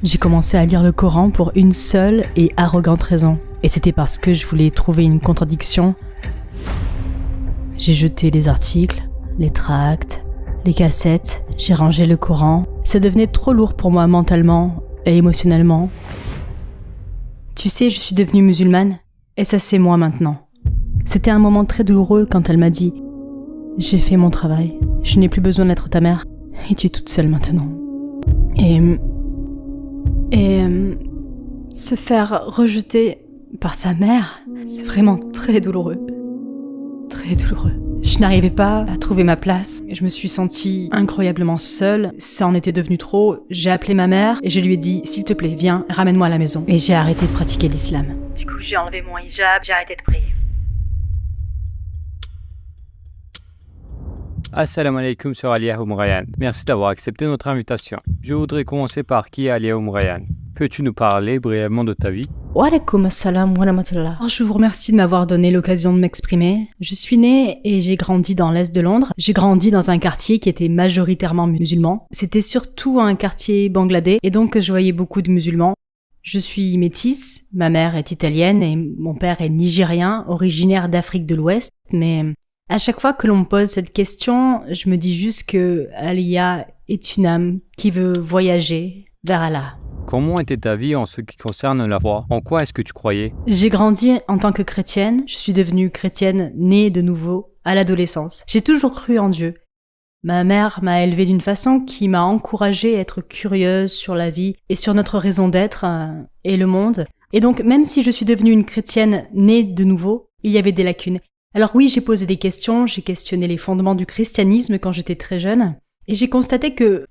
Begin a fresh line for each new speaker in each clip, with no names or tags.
J'ai commencé à lire le Coran pour une seule et arrogante raison. Et c'était parce que je voulais trouver une contradiction. J'ai jeté les articles, les tracts, les cassettes, j'ai rangé le Coran. Ça devenait trop lourd pour moi mentalement et émotionnellement. Tu sais, je suis devenue musulmane, et ça c'est moi maintenant. C'était un moment très douloureux quand elle m'a dit « J'ai fait mon travail, je n'ai plus besoin d'être ta mère, et tu es toute seule maintenant. » Et se faire rejeter par sa mère, c'est vraiment très douloureux. Très douloureux. Je n'arrivais pas à trouver ma place. Je me suis sentie incroyablement seule. Ça en était devenu trop. J'ai appelé ma mère et je lui ai dit « S'il te plaît, viens, ramène-moi à la maison. » Et j'ai arrêté de pratiquer l'islam. Du coup, j'ai enlevé mon hijab, j'ai arrêté de prier.
Assalamu alaikum sur Alia Oumrayan. Merci d'avoir accepté notre invitation. Je voudrais commencer par qui est Alia Oumrayan. Peux-tu nous parler brièvement de ta vie?
Wa alaikum assalam wa rahmatullah. Je vous remercie de m'avoir donné l'occasion de m'exprimer. Je suis née et j'ai grandi dans l'est de Londres. J'ai grandi dans un quartier qui était majoritairement musulman. C'était surtout un quartier bangladais et donc je voyais beaucoup de musulmans. Je suis métisse, ma mère est italienne et mon père est nigérien, originaire d'Afrique de l'Ouest, mais à chaque fois que l'on me pose cette question, je me dis juste que Alia est une âme qui veut voyager vers Allah.
Comment était ta vie en ce qui concerne la foi? En quoi est-ce que tu croyais?
J'ai grandi en tant que chrétienne, je suis devenue chrétienne née de nouveau à l'adolescence. J'ai toujours cru en Dieu. Ma mère m'a élevée d'une façon qui m'a encouragée à être curieuse sur la vie et sur notre raison d'être et le monde. Et donc, même si je suis devenue une chrétienne née de nouveau, il y avait des lacunes. Alors oui, j'ai posé des questions, j'ai questionné les fondements du christianisme quand j'étais très jeune, et j'ai constaté que,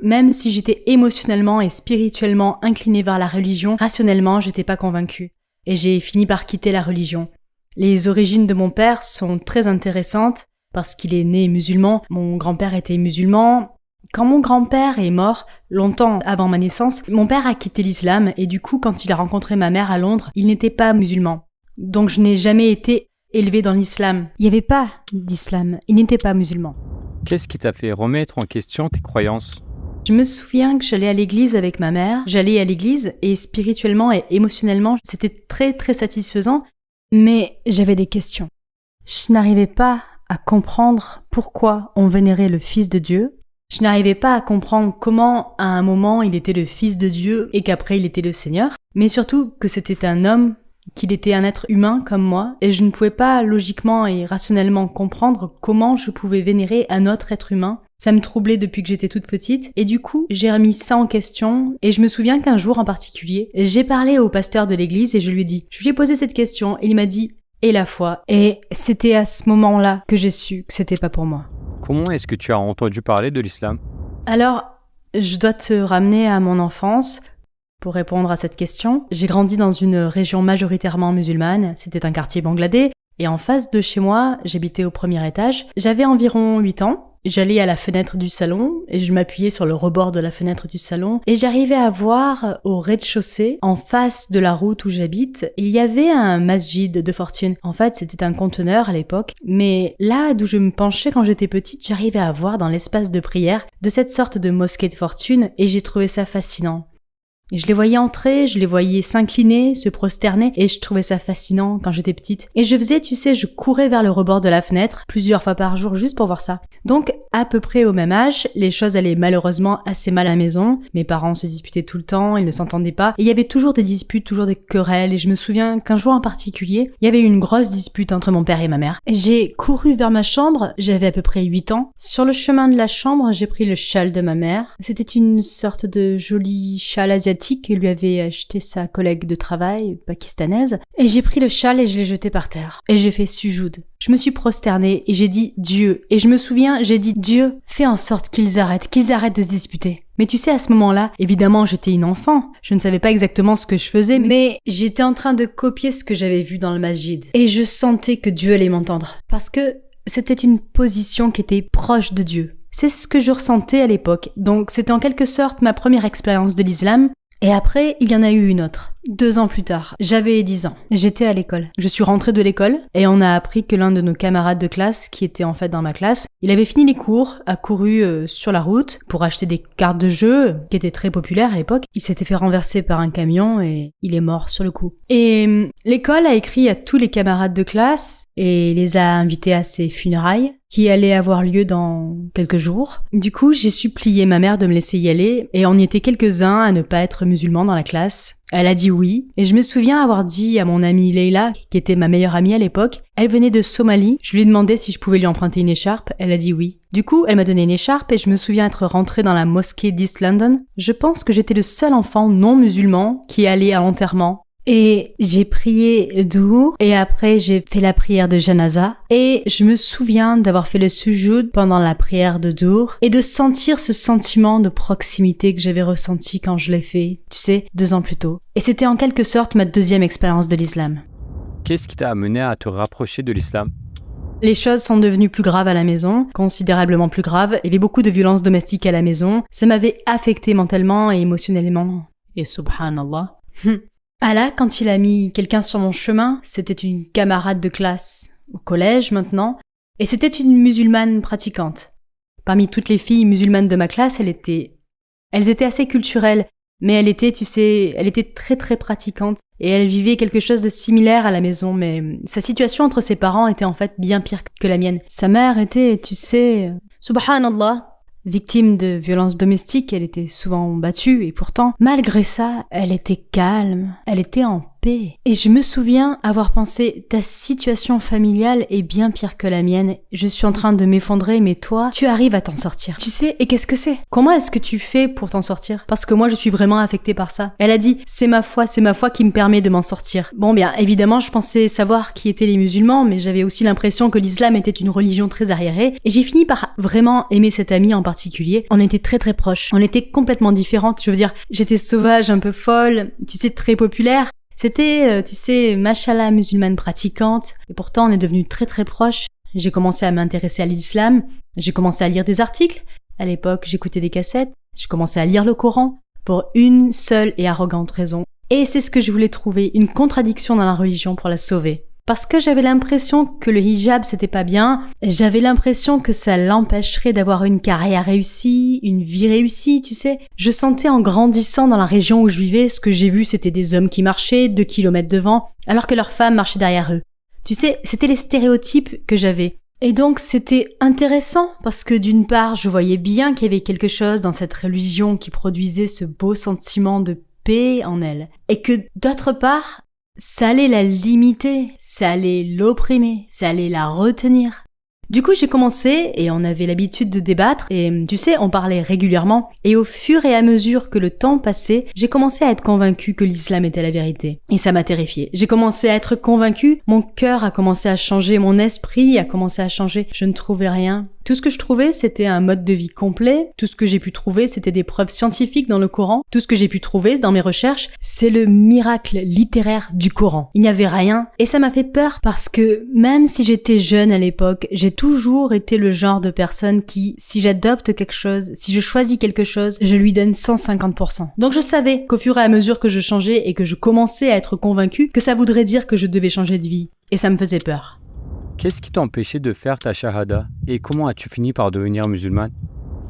même si j'étais émotionnellement et spirituellement inclinée vers la religion, rationnellement, j'étais pas convaincue. Et j'ai fini par quitter la religion. Les origines de mon père sont très intéressantes, parce qu'il est né musulman, mon grand-père était musulman. Quand mon grand-père est mort, longtemps avant ma naissance, mon père a quitté l'islam, et du coup, quand il a rencontré ma mère à Londres, il n'était pas musulman. Donc je n'ai jamais été élevé dans l'islam. Il n'y avait pas d'islam, il n'était pas musulman.
Qu'est-ce qui t'a fait remettre en question tes croyances?
Je me souviens que j'allais à l'église avec ma mère, j'allais à l'église et spirituellement et émotionnellement, c'était très très satisfaisant, mais j'avais des questions. Je n'arrivais pas à comprendre pourquoi on vénérait le Fils de Dieu. Je n'arrivais pas à comprendre comment à un moment il était le Fils de Dieu et qu'après il était le Seigneur, mais surtout que c'était un homme, qu'il était un être humain comme moi, et je ne pouvais pas logiquement et rationnellement comprendre comment je pouvais vénérer un autre être humain. Ça me troublait depuis que j'étais toute petite, et du coup, j'ai remis ça en question, et je me souviens qu'un jour en particulier, j'ai parlé au pasteur de l'église et je lui ai posé cette question, et il m'a dit « Et la foi ?» Et c'était à ce moment-là que j'ai su que c'était pas pour moi.
Comment est-ce que tu as entendu parler de l'islam?
Alors, je dois te ramener à mon enfance. Pour répondre à cette question, j'ai grandi dans une région majoritairement musulmane, c'était un quartier bangladais, et en face de chez moi, j'habitais au premier étage. J'avais environ 8 ans, j'allais à la fenêtre du salon, et je m'appuyais sur le rebord de la fenêtre du salon, et j'arrivais à voir au rez-de-chaussée, en face de la route où j'habite, il y avait un masjid de fortune. En fait, c'était un conteneur à l'époque, mais là d'où je me penchais quand j'étais petite, j'arrivais à voir dans l'espace de prière de cette sorte de mosquée de fortune, et j'ai trouvé ça fascinant. Et je les voyais entrer, je les voyais s'incliner, se prosterner, et je trouvais ça fascinant quand j'étais petite. Et je faisais, je courais vers le rebord de la fenêtre plusieurs fois par jour juste pour voir ça. Donc, à peu près au même âge, les choses allaient malheureusement assez mal à la maison. Mes parents se disputaient tout le temps, ils ne s'entendaient pas. Et il y avait toujours des disputes, toujours des querelles, et je me souviens qu'un jour en particulier, il y avait eu une grosse dispute entre mon père et ma mère. J'ai couru vers ma chambre, j'avais à peu près 8 ans. Sur le chemin de la chambre, j'ai pris le châle de ma mère. C'était une sorte de joli châle asiatique que lui avait acheté sa collègue de travail pakistanaise, et j'ai pris le châle et je l'ai jeté par terre. Et j'ai fait sujoud. Je me suis prosternée et j'ai dit Dieu. Et je me souviens, j'ai dit Dieu, fais en sorte qu'ils arrêtent de se disputer. Mais tu sais, à ce moment-là, évidemment, j'étais une enfant. Je ne savais pas exactement ce que je faisais, mais j'étais en train de copier ce que j'avais vu dans le masjid. Et je sentais que Dieu allait m'entendre. Parce que c'était une position qui était proche de Dieu. C'est ce que je ressentais à l'époque. Donc c'était en quelque sorte ma première expérience de l'islam. Et après, il y en a eu une autre. 2 ans plus tard, j'avais 10 ans. J'étais à l'école. Je suis rentrée de l'école et on a appris que l'un de nos camarades de classe, qui était en fait dans ma classe, il avait fini les cours, a couru sur la route pour acheter des cartes de jeu qui étaient très populaires à l'époque. Il s'était fait renverser par un camion et il est mort sur le coup. Et l'école a écrit à tous les camarades de classe et les a invités à ses funérailles qui allaient avoir lieu dans quelques jours. Du coup, j'ai supplié ma mère de me laisser y aller et on y était quelques-uns à ne pas être musulmans dans la classe. Elle a dit oui, et je me souviens avoir dit à mon amie Leila, qui était ma meilleure amie à l'époque, elle venait de Somalie, je lui ai demandé si je pouvais lui emprunter une écharpe, elle a dit oui. Du coup, elle m'a donné une écharpe et je me souviens être rentrée dans la mosquée d'East London. Je pense que j'étais le seul enfant non musulman qui est allé à l'enterrement. Et j'ai prié Dour et après j'ai fait la prière de Janaza et je me souviens d'avoir fait le sujoud pendant la prière de Dour et de sentir ce sentiment de proximité que j'avais ressenti quand je l'ai fait, tu sais, 2 ans plus tôt. Et c'était en quelque sorte ma 2e expérience de l'islam.
Qu'est-ce qui t'a amené à te rapprocher de l'islam?
Les choses sont devenues plus graves à la maison, considérablement plus graves. Il y avait beaucoup de violences domestiques à la maison. Ça m'avait affecté mentalement et émotionnellement. Et subhanallah. Allah, quand il a mis quelqu'un sur mon chemin, c'était une camarade de classe, au collège maintenant, et c'était une musulmane pratiquante. Parmi toutes les filles musulmanes de ma classe, elles étaient assez culturelles, mais elle était très très pratiquante, et elle vivait quelque chose de similaire à la maison, mais sa situation entre ses parents était en fait bien pire que la mienne. Sa mère était, subhanallah, victime de violences domestiques, elle était souvent battue et pourtant, malgré ça, elle était calme, elle était en paix. Et je me souviens avoir pensé, ta situation familiale est bien pire que la mienne, je suis en train de m'effondrer, mais toi, tu arrives à t'en sortir. Tu sais, et qu'est-ce que c'est? Comment est-ce que tu fais pour t'en sortir? Parce que moi, je suis vraiment affectée par ça. Elle a dit, c'est ma foi qui me permet de m'en sortir. Bon, bien, évidemment, je pensais savoir qui étaient les musulmans, mais j'avais aussi l'impression que l'islam était une religion très arriérée, et j'ai fini par vraiment aimer cette amie en particulier. On était très très proches, on était complètement différentes, je veux dire, j'étais sauvage, un peu folle, tu sais, très populaire. C'était, mashallah, musulmane pratiquante, et pourtant on est devenus très très proches. J'ai commencé à m'intéresser à l'islam, j'ai commencé à lire des articles. À l'époque, j'écoutais des cassettes, j'ai commencé à lire le Coran, pour une seule et arrogante raison. Et c'est ce que je voulais trouver, une contradiction dans la religion pour la sauver. Parce que j'avais l'impression que le hijab c'était pas bien, j'avais l'impression que ça l'empêcherait d'avoir une carrière réussie, une vie réussie, tu sais. Je sentais en grandissant dans la région où je vivais, ce que j'ai vu c'était des hommes qui marchaient 2 kilomètres devant, alors que leurs femmes marchaient derrière eux. Tu sais, c'était les stéréotypes que j'avais. Et donc c'était intéressant parce que d'une part je voyais bien qu'il y avait quelque chose dans cette religion qui produisait ce beau sentiment de paix en elle. Et que d'autre part, ça allait la limiter, ça allait l'opprimer, ça allait la retenir. Du coup, j'ai commencé, et on avait l'habitude de débattre, et tu sais, on parlait régulièrement, et au fur et à mesure que le temps passait, j'ai commencé à être convaincue que l'islam était la vérité. Et ça m'a terrifiée. J'ai commencé à être convaincue, mon cœur a commencé à changer, mon esprit a commencé à changer, je ne trouvais rien. Tout ce que je trouvais, c'était un mode de vie complet. Tout ce que j'ai pu trouver, c'était des preuves scientifiques dans le Coran. Tout ce que j'ai pu trouver dans mes recherches, c'est le miracle littéraire du Coran. Il n'y avait rien. Et ça m'a fait peur parce que même si j'étais jeune à l'époque, j'ai toujours été le genre de personne qui, si j'adopte quelque chose, si je choisis quelque chose, je lui donne 150%. Donc je savais qu'au fur et à mesure que je changeais et que je commençais à être convaincue, que ça voudrait dire que je devais changer de vie. Et ça me faisait peur.
Qu'est-ce qui t'a empêché de faire ta shahada et comment as-tu fini par devenir musulmane?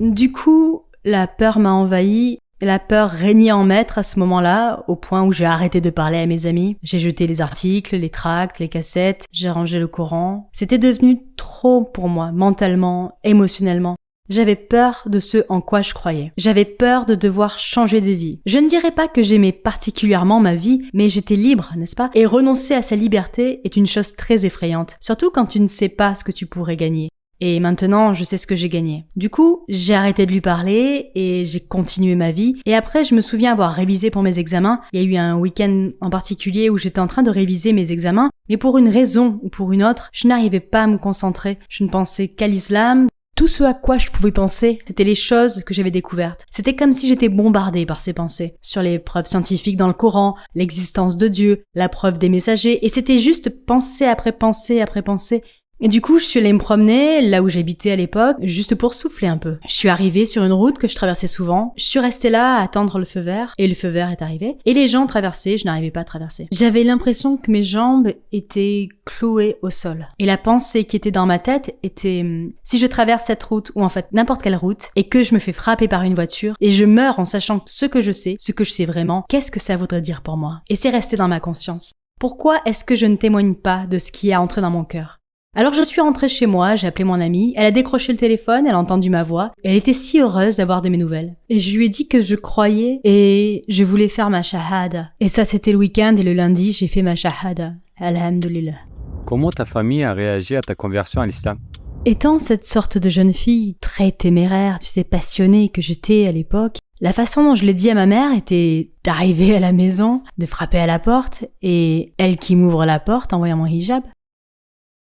Du coup, la peur m'a envahi. La peur régnait en maître à ce moment-là, au point où j'ai arrêté de parler à mes amis. J'ai jeté les articles, les tracts, les cassettes, j'ai rangé le Coran. C'était devenu trop pour moi, mentalement, émotionnellement. J'avais peur de ce en quoi je croyais. J'avais peur de devoir changer de vie. Je ne dirais pas que j'aimais particulièrement ma vie, mais j'étais libre, n'est-ce pas? Et renoncer à sa liberté est une chose très effrayante, surtout quand tu ne sais pas ce que tu pourrais gagner. Et maintenant, je sais ce que j'ai gagné. Du coup, j'ai arrêté de lui parler et j'ai continué ma vie. Et après, je me souviens avoir révisé pour mes examens. Il y a eu un week-end en particulier où j'étais en train de réviser mes examens, mais pour une raison ou pour une autre, je n'arrivais pas à me concentrer. Je ne pensais qu'à l'islam. Tout ce à quoi je pouvais penser, c'était les choses que j'avais découvertes. C'était comme si j'étais bombardée par ces pensées. Sur les preuves scientifiques dans le Coran, l'existence de Dieu, la preuve des messagers, et c'était juste pensée après pensée après pensée. Et du coup, je suis allée me promener là où j'habitais à l'époque, juste pour souffler un peu. Je suis arrivée sur une route que je traversais souvent. Je suis restée là à attendre le feu vert, et le feu vert est arrivé. Et les gens traversaient, je n'arrivais pas à traverser. J'avais l'impression que mes jambes étaient clouées au sol. Et la pensée qui était dans ma tête était, si je traverse cette route, ou en fait n'importe quelle route, et que je me fais frapper par une voiture, et je meurs en sachant ce que je sais vraiment, qu'est-ce que ça voudrait dire pour moi? Et c'est resté dans ma conscience. Pourquoi est-ce que je ne témoigne pas de ce qui est entré dans mon cœur? Alors je suis rentrée chez moi, j'ai appelé mon amie, elle a décroché le téléphone, elle a entendu ma voix, et elle était si heureuse d'avoir de mes nouvelles. Et je lui ai dit que je croyais et je voulais faire ma shahada. Et ça c'était le week-end et le lundi j'ai fait ma shahada. Alhamdulillah.
Comment ta famille a réagi à ta conversion à l'islam?
Étant cette sorte de jeune fille très téméraire, tu sais, passionnée que j'étais à l'époque, la façon dont je l'ai dit à ma mère était d'arriver à la maison, de frapper à la porte, et elle qui m'ouvre la porte en voyant mon hijab.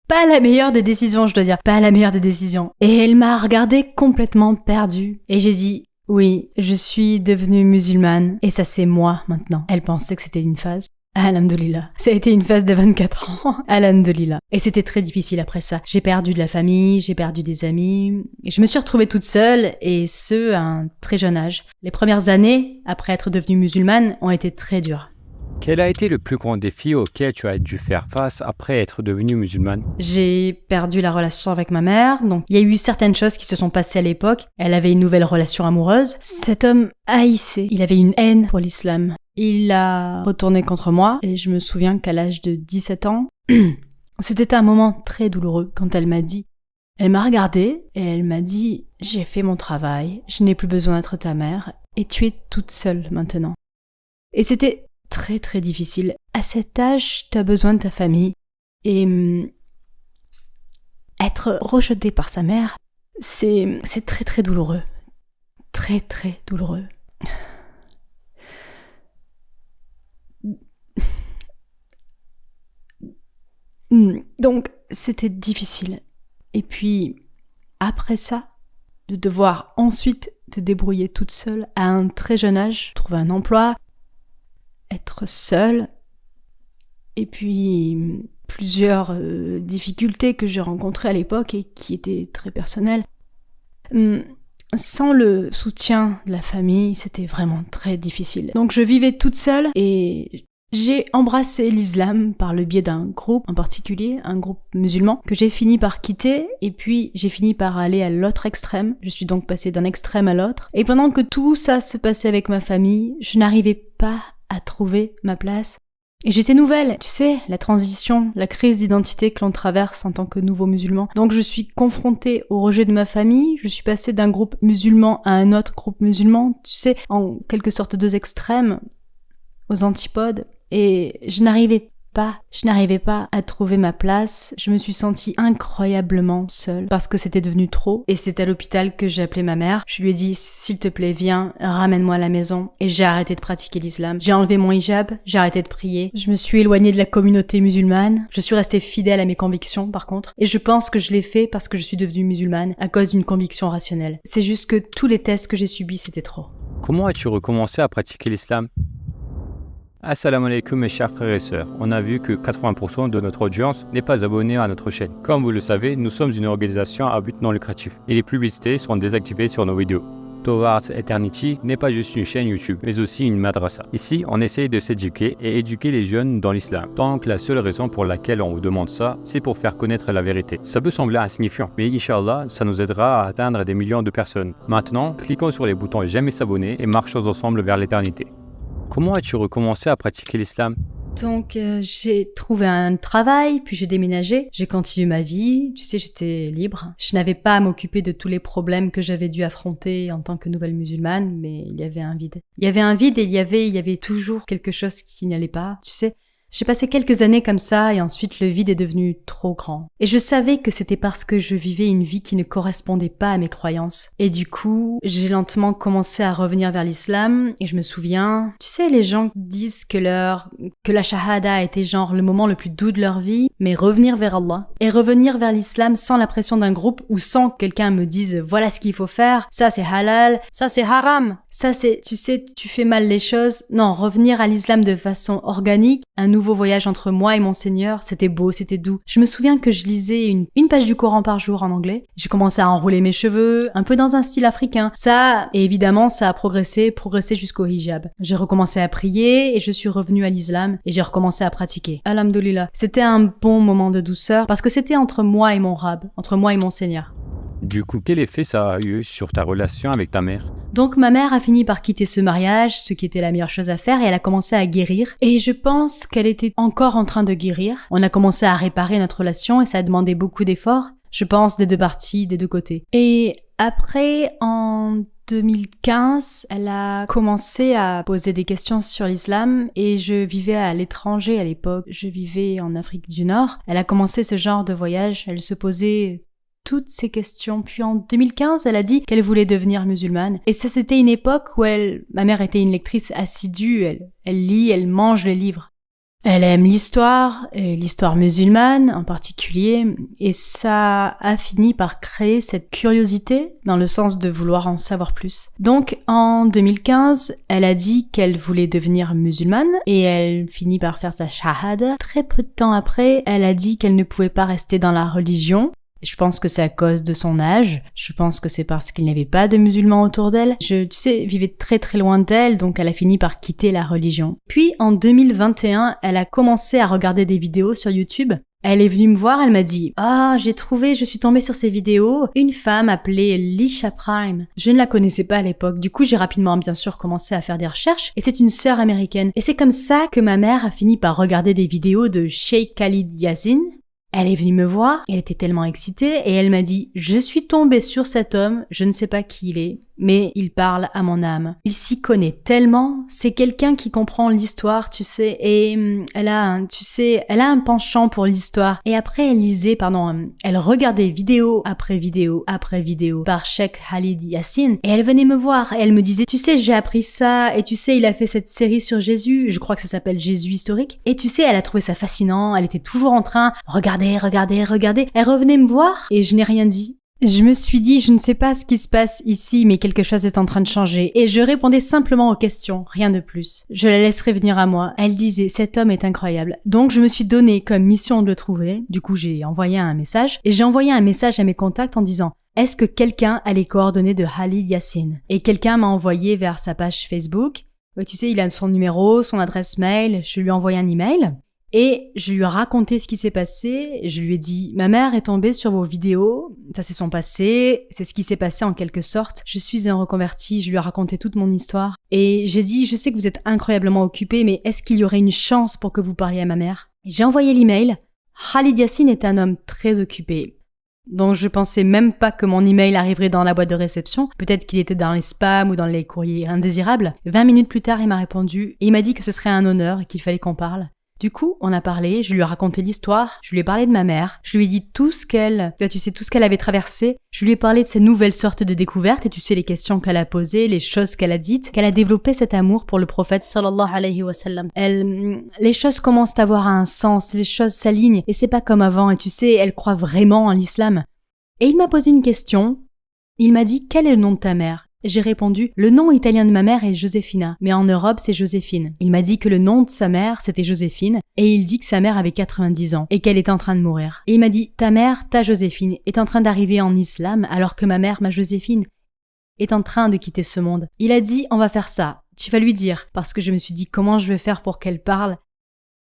Pas la meilleure des décisions, je dois dire. Pas la meilleure des décisions. Et elle m'a regardée complètement perdue. Et j'ai dit, oui, je suis devenue musulmane. Et ça, c'est moi, maintenant. Elle pensait que c'était une phase. Alhamdulillah. Ça a été une phase de 24 ans. Alhamdulillah. Et c'était très difficile après ça. J'ai perdu de la famille, j'ai perdu des amis. Je me suis retrouvée toute seule, et ce, à un très jeune âge. Les premières années, après être devenue musulmane, ont été très dures.
Quel a été le plus grand défi auquel tu as dû faire face après être devenue musulmane?
J'ai perdu la relation avec ma mère, donc il y a eu certaines choses qui se sont passées à l'époque. Elle avait une nouvelle relation amoureuse. Cet homme haïssait, il avait une haine pour l'islam. Il l'a retourné contre moi, et je me souviens qu'à l'âge de 17 ans, c'était un moment très douloureux quand elle m'a dit. Elle m'a regardée et elle m'a dit « J'ai fait mon travail, je n'ai plus besoin d'être ta mère, et tu es toute seule maintenant. » Et c'était très très difficile. À cet âge, tu as besoin de ta famille. Et être rejeté par sa mère, c'est très très douloureux. Très très douloureux. Donc, c'était difficile. Et puis, après ça, de devoir ensuite te débrouiller toute seule à un très jeune âge, trouver un emploi, être seule, et puis plusieurs difficultés que j'ai rencontrées à l'époque et qui étaient très personnelles. Sans le soutien de la famille, c'était vraiment très difficile. Donc je vivais toute seule et j'ai embrassé l'islam par le biais d'un groupe en particulier, un groupe musulman, que j'ai fini par quitter, et puis j'ai fini par aller à l'autre extrême. Je suis donc passée d'un extrême à l'autre. Et pendant que tout ça se passait avec ma famille, je n'arrivais pas à trouver ma place. Et j'étais nouvelle, tu sais, la transition, la crise d'identité que l'on traverse en tant que nouveau musulman. Donc je suis confrontée au rejet de ma famille, je suis passée d'un groupe musulman à un autre groupe musulman, tu sais, en quelque sorte deux extrêmes, aux antipodes, et je n'arrivais pas à trouver ma place. Je me suis sentie incroyablement seule parce que c'était devenu trop, et c'est à l'hôpital que j'ai appelé ma mère. Je lui ai dit, s'il te plaît, viens, ramène-moi à la maison, et j'ai arrêté de pratiquer l'islam. J'ai enlevé mon hijab, j'ai arrêté de prier, je me suis éloignée de la communauté musulmane, je suis restée fidèle à mes convictions par contre, et je pense que je l'ai fait parce que je suis devenue musulmane à cause d'une conviction rationnelle. C'est juste que tous les tests que j'ai subis, c'était trop.
Comment as-tu recommencé à pratiquer l'islam? Assalamu alaikum mes chers frères et sœurs. On a vu que 80% de notre audience n'est pas abonnée à notre chaîne. Comme vous le savez, nous sommes une organisation à but non lucratif et les publicités sont désactivées sur nos vidéos. Towards Eternity n'est pas juste une chaîne YouTube, mais aussi une madrasa. Ici, on essaye de s'éduquer et éduquer les jeunes dans l'islam. Donc la seule raison pour laquelle on vous demande ça, c'est pour faire connaître la vérité. Ça peut sembler insignifiant, mais Inch'Allah, ça nous aidera à atteindre des millions de personnes. Maintenant, cliquons sur les boutons J'aime et s'abonner et marchons ensemble vers l'éternité. Comment as-tu recommencé à pratiquer l'islam?
Donc j'ai trouvé un travail, puis j'ai déménagé, j'ai continué ma vie, tu sais, j'étais libre. Je n'avais pas à m'occuper de tous les problèmes que j'avais dû affronter en tant que nouvelle musulmane, mais il y avait un vide. Il y avait un vide et il y avait toujours quelque chose qui n'allait pas, tu sais. J'ai passé quelques années comme ça et ensuite le vide est devenu trop grand. Et je savais que c'était parce que je vivais une vie qui ne correspondait pas à mes croyances. Et du coup, j'ai lentement commencé à revenir vers l'islam et je me souviens, tu sais, les gens disent que la shahada a été genre le moment le plus doux de leur vie, mais revenir vers Allah et revenir vers l'islam sans la pression d'un groupe ou sans que quelqu'un me dise voilà ce qu'il faut faire, ça c'est halal, ça c'est haram, ça c'est, tu sais, tu fais mal les choses. Non, revenir à l'islam de façon organique, un nouveau voyage entre moi et mon Seigneur. C'était beau, c'était doux. Je me souviens que je lisais une page du Coran par jour en anglais. J'ai commencé à enrouler mes cheveux, un peu dans un style africain. Et évidemment, ça a progressé jusqu'au hijab. J'ai recommencé à prier et je suis revenue à l'islam et j'ai recommencé à pratiquer. Alhamdoulilah. C'était un bon moment de douceur parce que c'était entre moi et mon Rab, entre moi et mon Seigneur.
Du coup, quel effet ça a eu sur ta relation avec ta mère?
Donc ma mère a fini par quitter ce mariage, ce qui était la meilleure chose à faire, et elle a commencé à guérir. Et je pense qu'elle était encore en train de guérir. On a commencé à réparer notre relation et ça a demandé beaucoup d'efforts, je pense, des deux parties, des deux côtés. Et après, en 2015, elle a commencé à poser des questions sur l'islam et je vivais à l'étranger à l'époque. Je vivais en Afrique du Nord. Elle a commencé ce genre de voyage. Elle se posait toutes ces questions. Puis en 2015, elle a dit qu'elle voulait devenir musulmane. Et ça, c'était une époque où ma mère était une lectrice assidue. Elle lit, elle mange les livres. Elle aime l'histoire, et l'histoire musulmane en particulier, et ça a fini par créer cette curiosité dans le sens de vouloir en savoir plus. Donc en 2015, elle a dit qu'elle voulait devenir musulmane et elle finit par faire sa shahada. Très peu de temps après, elle a dit qu'elle ne pouvait pas rester dans la religion. Je pense que c'est à cause de son âge. Je pense que c'est parce qu'il n'y avait pas de musulmans autour d'elle. Vivait très très loin d'elle, donc elle a fini par quitter la religion. Puis en 2021, elle a commencé à regarder des vidéos sur YouTube. Elle est venue me voir, elle m'a dit « Ah, je suis tombée sur ces vidéos. Une femme appelée Lisha Prime. » Je ne la connaissais pas à l'époque. Du coup, j'ai rapidement, bien sûr, commencé à faire des recherches. Et c'est une sœur américaine. Et c'est comme ça que ma mère a fini par regarder des vidéos de Sheikh Khalid Yasin. Elle est venue me voir, elle était tellement excitée et elle m'a dit « Je suis tombée sur cet homme, je ne sais pas qui il est, mais il parle à mon âme. Il s'y connaît tellement, c'est quelqu'un qui comprend l'histoire, tu sais, et elle a un penchant pour l'histoire. » Et après elle regardait vidéo après vidéo après vidéo par Sheikh Khalid Yasin et elle venait me voir et elle me disait « Tu sais, j'ai appris ça et tu sais, il a fait cette série sur Jésus, je crois que ça s'appelle Jésus historique. » Et tu sais, elle a trouvé ça fascinant, elle était toujours en train « Regardez. » Elle revenait me voir et je n'ai rien dit. Je me suis dit, je ne sais pas ce qui se passe ici, mais quelque chose est en train de changer. Et je répondais simplement aux questions, rien de plus. Je la laisserai venir à moi. Elle disait, cet homme est incroyable. Donc je me suis donné comme mission de le trouver. Du coup, j'ai envoyé un message. Et j'ai envoyé un message à mes contacts en disant, est-ce que quelqu'un a les coordonnées de Khalid Yasin? Et quelqu'un m'a envoyé vers sa page Facebook. Ouais, tu sais, il a son numéro, son adresse mail. Je lui ai envoyé un email. Et je lui ai raconté ce qui s'est passé, je lui ai dit « Ma mère est tombée sur vos vidéos, ça c'est son passé, c'est ce qui s'est passé en quelque sorte. Je suis un reconverti, je lui ai raconté toute mon histoire. Et j'ai dit « Je sais que vous êtes incroyablement occupé, mais est-ce qu'il y aurait une chance pour que vous parliez à ma mère ?» J'ai envoyé l'email. Khalid Yasin est un homme très occupé. Donc je pensais même pas que mon email arriverait dans la boîte de réception. Peut-être qu'il était dans les spams ou dans les courriers indésirables. 20 minutes plus tard, il m'a répondu et il m'a dit que ce serait un honneur et qu'il fallait qu'on parle. Du coup, on a parlé, je lui ai raconté l'histoire, je lui ai parlé de ma mère, je lui ai dit tout ce qu'elle avait traversé, je lui ai parlé de ces nouvelles sortes de découvertes et tu sais les questions qu'elle a posées, les choses qu'elle a dites, qu'elle a développé cet amour pour le prophète sallallahu alayhi wa sallam. Les choses commencent à avoir un sens, les choses s'alignent et c'est pas comme avant et tu sais, elle croit vraiment en l'islam. Et il m'a posé une question, il m'a dit quel est le nom de ta mère? J'ai répondu, le nom italien de ma mère est Josefina, mais en Europe c'est Joséphine. Il m'a dit que le nom de sa mère c'était Joséphine, et il dit que sa mère avait 90 ans, et qu'elle est en train de mourir. Et il m'a dit, ta mère, ta Joséphine, est en train d'arriver en islam, alors que ma mère, ma Joséphine, est en train de quitter ce monde. Il a dit, on va faire ça, tu vas lui dire, parce que je me suis dit, comment je vais faire pour qu'elle parle?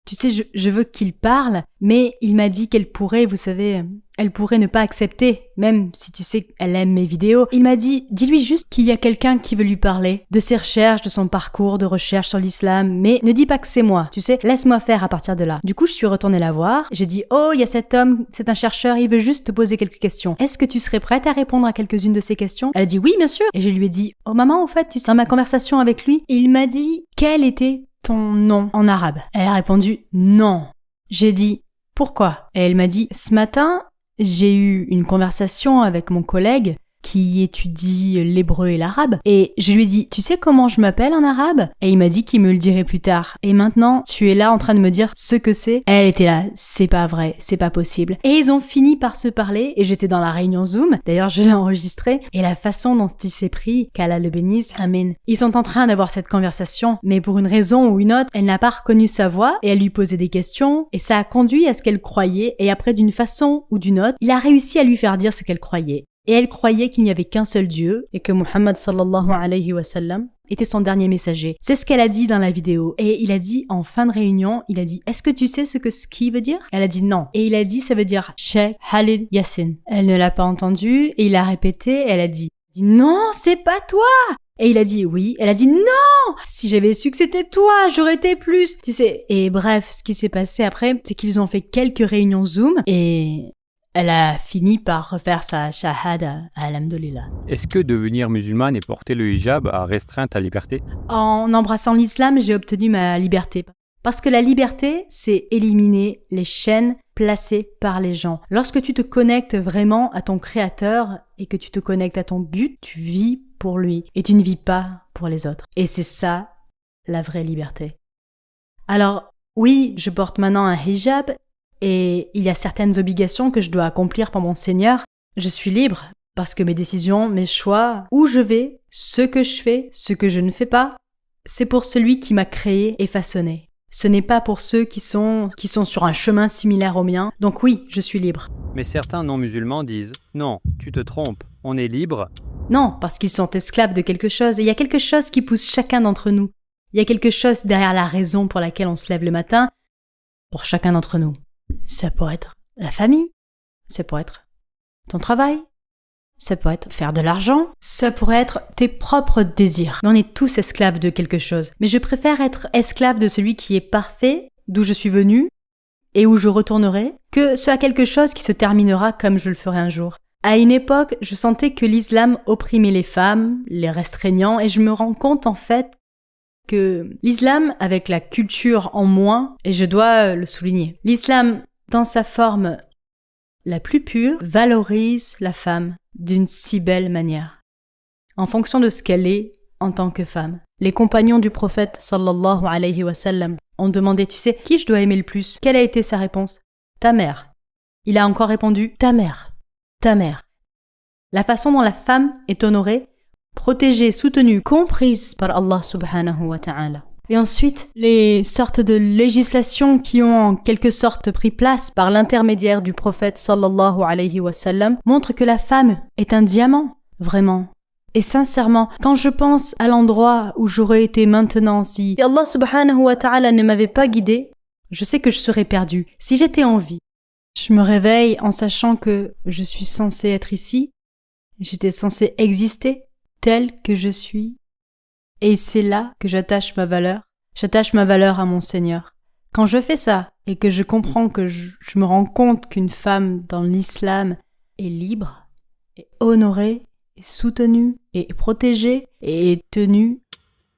Tu sais, je veux qu'il parle, mais il m'a dit qu'elle pourrait, vous savez, elle pourrait ne pas accepter, même si tu sais qu'elle aime mes vidéos. Il m'a dit, dis-lui juste qu'il y a quelqu'un qui veut lui parler, de ses recherches, de son parcours de recherche sur l'islam, mais ne dis pas que c'est moi, tu sais, laisse-moi faire à partir de là. Du coup, je suis retournée la voir, j'ai dit, oh, il y a cet homme, c'est un chercheur, il veut juste te poser quelques questions. Est-ce que tu serais prête à répondre à quelques-unes de ces questions? Elle a dit, oui, bien sûr. Et je lui ai dit, oh maman, en fait, tu sais, dans ma conversation avec lui, il m'a dit, quel était ton nom en arabe? Elle a répondu, non. J'ai dit, pourquoi? Et elle m'a dit, ce matin, j'ai eu une conversation avec mon collègue qui étudie l'hébreu et l'arabe. Et je lui ai dit, tu sais comment je m'appelle en arabe? Et il m'a dit qu'il me le dirait plus tard. Et maintenant, tu es là en train de me dire ce que c'est. Elle était là, c'est pas vrai, c'est pas possible. Et ils ont fini par se parler et j'étais dans la réunion Zoom. D'ailleurs, je l'ai enregistré. Et la façon dont il s'est pris, qu'Allah le bénisse, amen. Ils sont en train d'avoir cette conversation, mais pour une raison ou une autre, elle n'a pas reconnu sa voix et elle lui posait des questions et ça a conduit à ce qu'elle croyait et après d'une façon ou d'une autre, il a réussi à lui faire dire ce qu'elle croyait. Et elle croyait qu'il n'y avait qu'un seul Dieu et que Muhammad sallallahu alayhi wa sallam était son dernier messager. C'est ce qu'elle a dit dans la vidéo. Et il a dit, en fin de réunion, il a dit, est-ce que tu sais ce que ski veut dire? Elle a dit non. Et il a dit, ça veut dire Sheikh Khalid Yasin. Elle ne l'a pas entendu et il a répété et elle a dit, non, c'est pas toi! Et il a dit oui. Elle a dit non! Si j'avais su que c'était toi, j'aurais été plus. Tu sais. Et bref, ce qui s'est passé après, c'est qu'ils ont fait quelques réunions Zoom et elle a fini par refaire sa shahada, alhamdulillah.
Est-ce que devenir musulmane et porter le hijab a restreint ta liberté?
En embrassant l'islam, j'ai obtenu ma liberté. Parce que la liberté, c'est éliminer les chaînes placées par les gens. Lorsque tu te connectes vraiment à ton créateur et que tu te connectes à ton but, tu vis pour lui et tu ne vis pas pour les autres. Et c'est ça, la vraie liberté. Alors, oui, je porte maintenant un hijab et il y a certaines obligations que je dois accomplir pour mon Seigneur. Je suis libre parce que mes décisions, mes choix, où je vais, ce que je fais, ce que je ne fais pas, c'est pour celui qui m'a créé et façonné. Ce n'est pas pour ceux qui sont sur un chemin similaire au mien. Donc oui, je suis libre.
Mais certains non-musulmans disent « Non, tu te trompes, on est libre ».
Non, parce qu'ils sont esclaves de quelque chose. Et il y a quelque chose qui pousse chacun d'entre nous. Il y a quelque chose derrière la raison pour laquelle on se lève le matin, pour chacun d'entre nous. Ça pourrait être la famille, ça pourrait être ton travail, ça pourrait être faire de l'argent, ça pourrait être tes propres désirs. Mais on est tous esclaves de quelque chose. Mais je préfère être esclave de celui qui est parfait, d'où je suis venu et où je retournerai, que ce à quelque chose qui se terminera comme je le ferai un jour. À une époque, je sentais que l'islam opprimait les femmes, les restreignant, et je me rends compte en fait que l'islam, avec la culture en moins, et je dois le souligner, l'islam, dans sa forme la plus pure, valorise la femme d'une si belle manière, en fonction de ce qu'elle est en tant que femme. Les compagnons du prophète sallallahu alayhi wa sallam ont demandé, tu sais, qui je dois aimer le plus? Quelle a été sa réponse? Ta mère. Il a encore répondu, ta mère. Ta mère. La façon dont la femme est honorée, protégée, soutenue, comprise par Allah subhanahu wa ta'ala. Et ensuite, les sortes de législations qui ont en quelque sorte pris place par l'intermédiaire du prophète sallallahu alayhi wa sallam montrent que la femme est un diamant, vraiment. Et sincèrement, quand je pense à l'endroit où j'aurais été maintenant si Allah subhanahu wa ta'ala ne m'avait pas guidée, je sais que je serais perdue. Si j'étais en vie, je me réveille en sachant que je suis censée être ici, j'étais censée exister telle que je suis. Et c'est là que j'attache ma valeur. J'attache ma valeur à mon Seigneur. Quand je fais ça et que je comprends que je me rends compte qu'une femme dans l'islam est libre, est honorée, est soutenue, est protégée et est tenue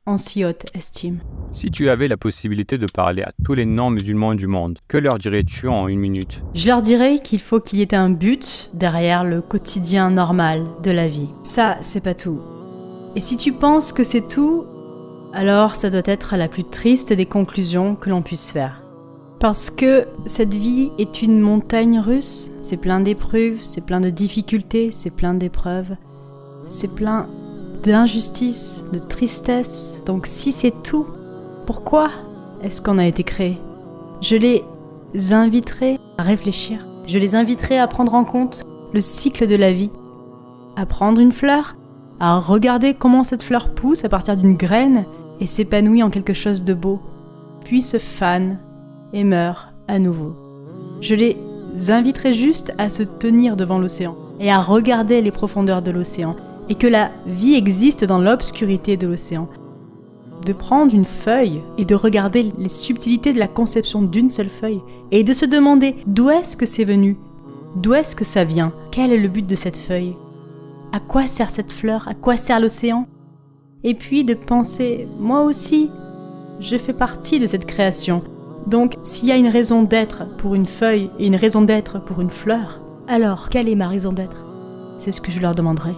en si haute estime.
Si tu avais la possibilité de parler à tous les non-musulmans du monde, que leur dirais-tu en 1 minute?
Je leur dirais qu'il faut qu'il y ait un but derrière le quotidien normal de la vie. Ça, c'est pas tout. Et si tu penses que c'est tout, alors ça doit être la plus triste des conclusions que l'on puisse faire. Parce que cette vie est une montagne russe, c'est plein d'épreuves, c'est plein de difficultés, c'est plein d'épreuves, c'est plein d'injustice, de tristesse. Donc si c'est tout, pourquoi est-ce qu'on a été créé? Je les inviterai à réfléchir, je les inviterai à prendre en compte le cycle de la vie, à prendre une fleur, à regarder comment cette fleur pousse à partir d'une graine et s'épanouit en quelque chose de beau, puis se fane et meurt à nouveau. Je les inviterai juste à se tenir devant l'océan et à regarder les profondeurs de l'océan et que la vie existe dans l'obscurité de l'océan. De prendre une feuille et de regarder les subtilités de la conception d'une seule feuille et de se demander d'où est-ce que c'est venu, d'où est-ce que ça vient, quel est le but de cette feuille. À quoi sert cette fleur? À quoi sert l'océan? Et puis de penser, moi aussi, je fais partie de cette création. Donc, s'il y a une raison d'être pour une feuille et une raison d'être pour une fleur, alors quelle est ma raison d'être? C'est ce que je leur demanderai.